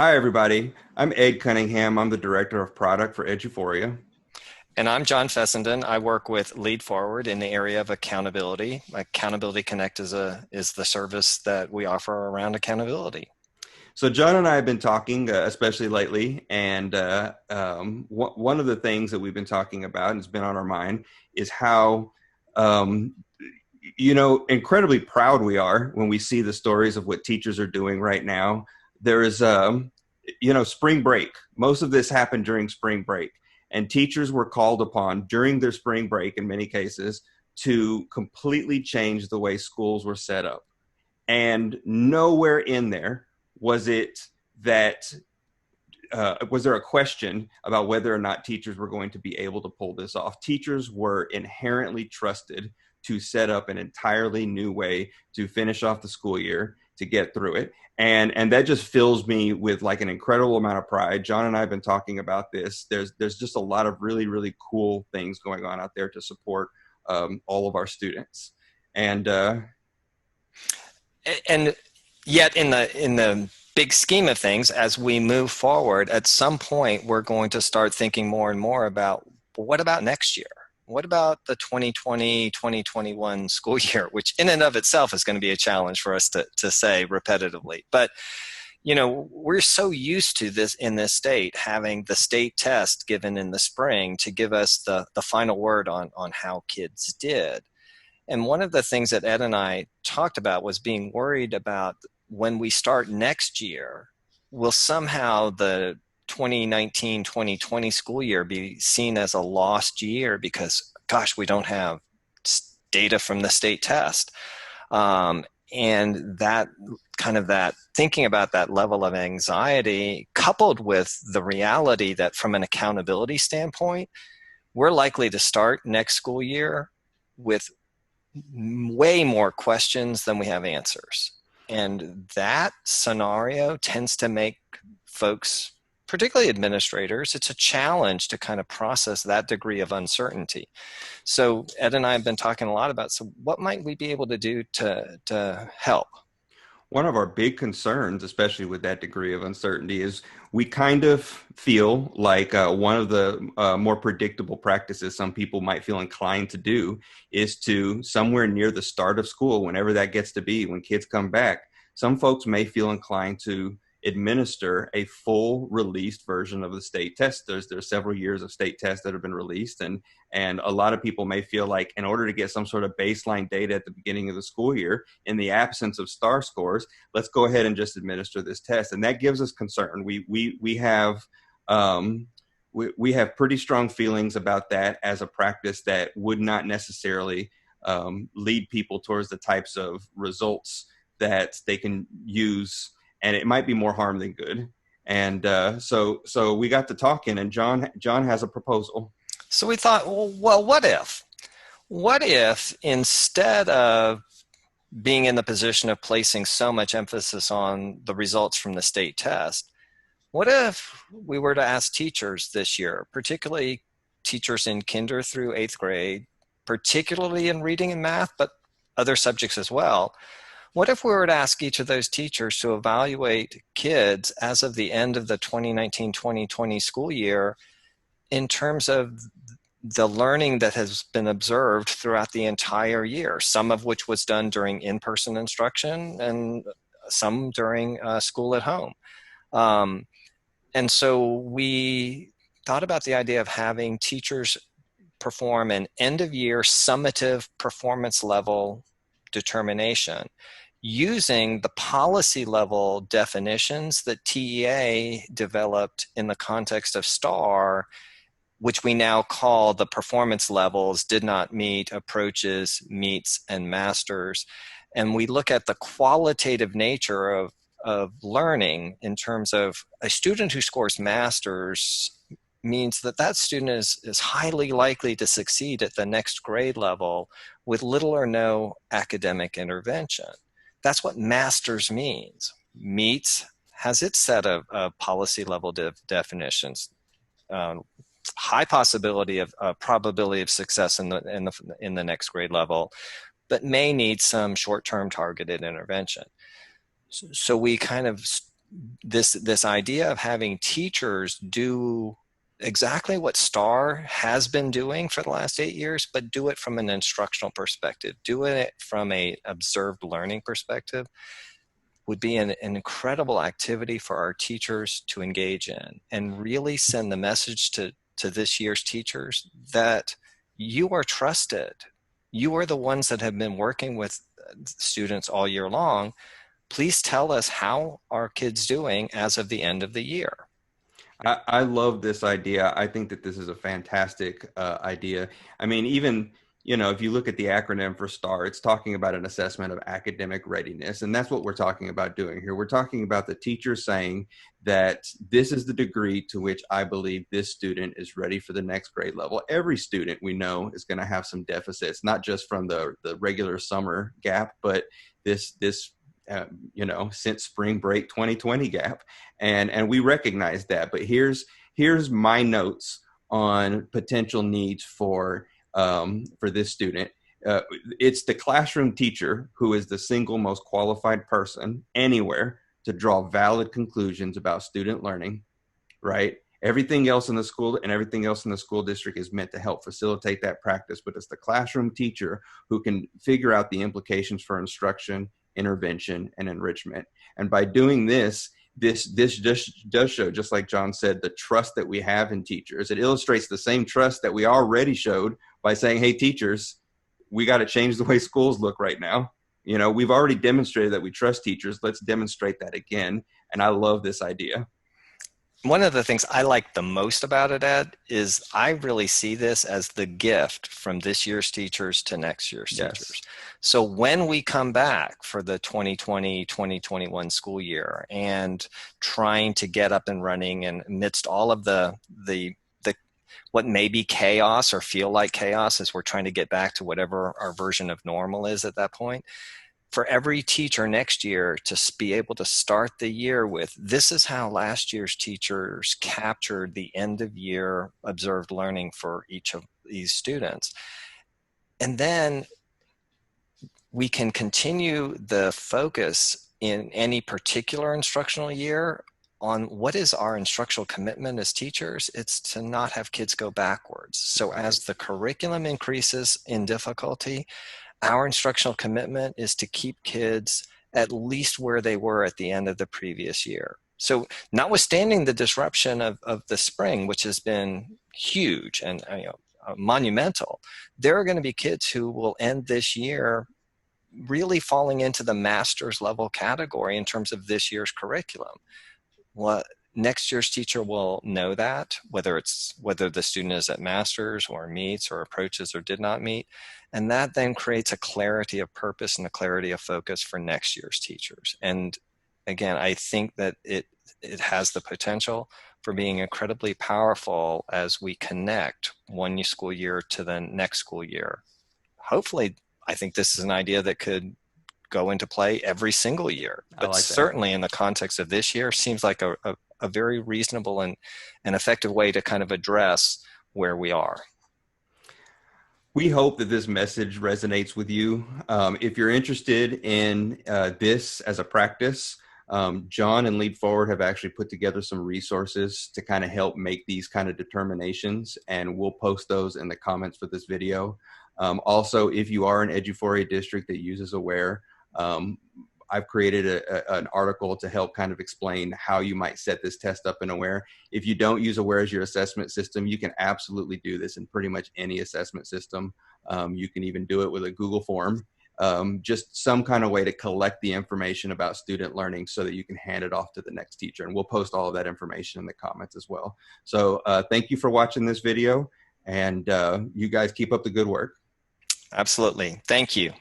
Hi, everybody. I'm Ed Cunningham. I'm the director of product for Eduphoria. And I'm John Fessenden. I work with Lead Forward in the area of accountability. Accountability Connect is the service that we offer around accountability. So, John and I have been talking, especially lately, and one of the things that we've been talking about and has been on our mind is how, um, incredibly proud we are when we see the stories of what teachers are doing right now. There is, spring break. Most of this happened during spring break, and teachers were called upon during their spring break, in many cases, to completely change the way schools were set up. And nowhere in there was it that was there a question about whether or not teachers were going to be able to pull this off. Teachers were inherently trusted to set up an entirely new way to finish off the school year, to get through it. And that just fills me with like an incredible amount of pride. John and I have been talking about this. There's just a lot of really, really cool things going on out there to support all of our students. And And yet in the big scheme of things, as we move forward, at some point we're going to start thinking more and more about, well, what about next year? What about the 2020-2021 school year, which in and of itself is going to be a challenge for us to say repetitively. But we're so used to this in this state, having the state test given in the spring to give us the final word on how kids did. And one of the things that Ed and I talked about was being worried about when we start next year, will somehow the 2019-2020 school year be seen as a lost year because, gosh, we don't have data from the state test. And that thinking about that level of anxiety, coupled with the reality that from an accountability standpoint, we're likely to start next school year with way more questions than we have answers. And that scenario tends to make folks, particularly administrators, it's a challenge to kind of process that degree of uncertainty. So Ed and I have been talking a lot about, so what might we be able to do to help? one of our big concerns, especially with that degree of uncertainty, is we kind of feel like one of the more predictable practices some people might feel inclined to do is to somewhere near the start of school, whenever that gets to be, when kids come back, some folks may feel inclined to administer a full released version of the state test. There's several years of state tests that have been released, and a lot of people may feel like in order to get some sort of baseline data at the beginning of the school year, in the absence of star scores, let's go ahead and just administer this test. And that gives us concern. We have we have pretty strong feelings about that as a practice that would not necessarily lead people towards the types of results that they can use, and it might be more harm than good. And so we got to talking, and John has a proposal. So we thought, well, what if? What if instead of being in the position of placing so much emphasis on the results from the state test, what if we were to ask teachers this year, particularly teachers in kinder through eighth grade, particularly in reading and math, but other subjects as well, what if we were to ask each of those teachers to evaluate kids as of the end of the 2019-2020 school year in terms of the learning that has been observed throughout the entire year, some of which was done during in-person instruction and some during school at home. And so we thought about the idea of having teachers perform an end-of-year summative performance level determination using the policy level definitions that TEA developed in the context of STAR, which we now call the performance levels: did not meet, approaches, meets, and masters. And we look at the qualitative nature of learning in terms of a student who scores masters means that that student is highly likely to succeed at the next grade level with little or no academic intervention. That's what masters means. Meets has its set of policy level definitions. High possibility of probability of success in the next grade level, but may need some short-term targeted intervention. So we kind of this idea of having teachers do exactly what STAR has been doing for the last 8 years, but do it from an instructional perspective, do it from a observed learning perspective, would be an incredible activity for our teachers to engage in, and really send the message to this year's teachers that you are trusted. You are the ones that have been working with students all year long. Please tell us how our kids doing as of the end of the year. I love this idea. I think that this is a fantastic idea. I mean, even, if you look at the acronym for STAR, it's talking about an assessment of academic readiness. And that's what we're talking about doing here. We're talking about the teacher saying that this is the degree to which I believe this student is ready for the next grade level. Every student we know is going to have some deficits, not just from the regular summer gap, but this since spring break 2020 gap, and we recognize that. But here's my notes on potential needs for this student. It's the classroom teacher who is the single most qualified person anywhere to draw valid conclusions about student learning, right? Everything else in the school and everything else in the school district is meant to help facilitate that practice, but it's the classroom teacher who can figure out the implications for instruction, intervention, and enrichment. And by doing this just does show, just like John said, the trust that we have in teachers. It illustrates the same trust that we already showed by saying, hey, teachers, we got to change the way schools look right now. We've already demonstrated that we trust teachers. Let's demonstrate that again. And I love this idea. One of the things I like the most about it, Ed, is I really see this as the gift from this year's teachers to next year's teachers. So when we come back for the 2020-2021 school year and trying to get up and running, and amidst all of the what may be chaos or feel like chaos as we're trying to get back to whatever our version of normal is at that point, for every teacher next year to be able to start the year with, this is how last year's teachers captured the end of year observed learning for each of these students. And then we can continue the focus in any particular instructional year on what is our instructional commitment as teachers. It's to not have kids go backwards. So as the curriculum increases in difficulty, our instructional commitment is to keep kids at least where they were at the end of the previous year. So notwithstanding the disruption of the spring, which has been huge and monumental, there are going to be kids who will end this year really falling into the master's level category in terms of this year's curriculum. Well, next year's teacher will know that, whether the student is at master's or meets or approaches or did not meet. And that then creates a clarity of purpose and a clarity of focus for next year's teachers. And again, I think that it has the potential for being incredibly powerful as we connect one school year to the next school year. Hopefully, I think this is an idea that could go into play every single year. But certainly in the context of this year, seems like a very reasonable and effective way to kind of address where we are. We hope that this message resonates with you. If you're interested in this as a practice, John and Leap Forward have actually put together some resources to kind of help make these kind of determinations, and we'll post those in the comments for this video. Also, if you are an Eduphoria district that uses Aware, I've created an article to help kind of explain how you might set this test up in Aware. If you don't use Aware as your assessment system, you can absolutely do this in pretty much any assessment system. You can even do it with a Google form. Just some kind of way to collect the information about student learning so that you can hand it off to the next teacher. And we'll post all of that information in the comments as well. So thank you for watching this video, and you guys keep up the good work. Absolutely. Thank you.